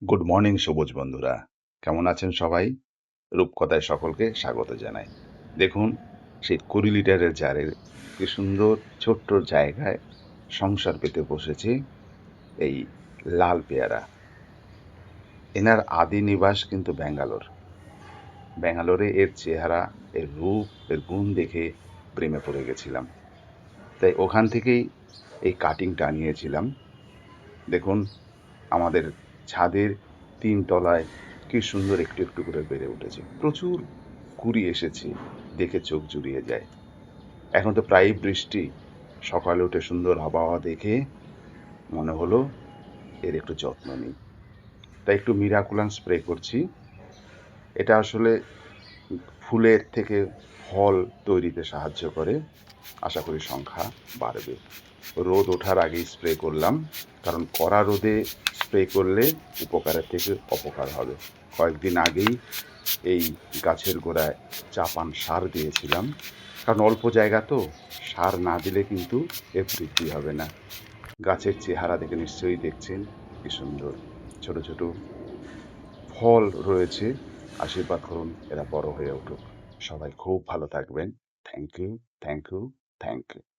Good morning সবুজ বন্ধুরা। কেমন আছেন সবাই? রূপকথায় সকলকে স্বাগত জানাই। দেখুন, সেই ২০ লিটারের জারের কি সুন্দর ছোট্ট জায়গায় সংসার পেতে বসেছে এই লাল পেয়ারা। এনার আদি নিবাস কিন্তু ব্যাঙ্গালোর। ব্যাঙ্গালোরে এর চেহারা, এর রূপ, এর গুণ দেখে প্রেমে পড়ে গেছিলাম। তাই ওখান থেকেই এই কাটিংটা নিয়েছিলাম। দেখুন, আমাদের ছাদের ৩ তলায় কি সুন্দর একটু, একটু করে বেড়ে উঠেছে। প্রচুর কুড়ি এসেছে, দেখে চোখ জুড়িয়ে যায়। এখন তো প্রায়ই বৃষ্টি। সকালে উঠে সুন্দর আবহাওয়া দেখে মনে হলো এর একটু যত্ন নিই। তাই একটু মিরাকুলাম স্প্রে করছি। এটা আসলে ফুলের থেকে ফল তৈরিতে সাহায্য করে। আশা করি সংখ্যা বাড়বে। রোদ ওঠার আগেই স্প্রে করলাম। কারণ কড়া রোদে স্প্রে করলে উপকারের থেকে অপকার হবে। কয়েকদিন আগেই এই গাছের গোড়ায় চাপান সার দিয়েছিলাম। কারণ অল্প জায়গা তো, সার না দিলে কিন্তু এর বৃদ্ধি হবে না। গাছের চেহারা দেখে নিশ্চয়ই দেখছেন কি সুন্দর। ছোট, ছোট ফল রয়েছে। আশীর্বাদ করুন এরা বড় হয়ে উঠুক। সবাই খুব ভালো থাকবেন। Thank you, thank you, thank you.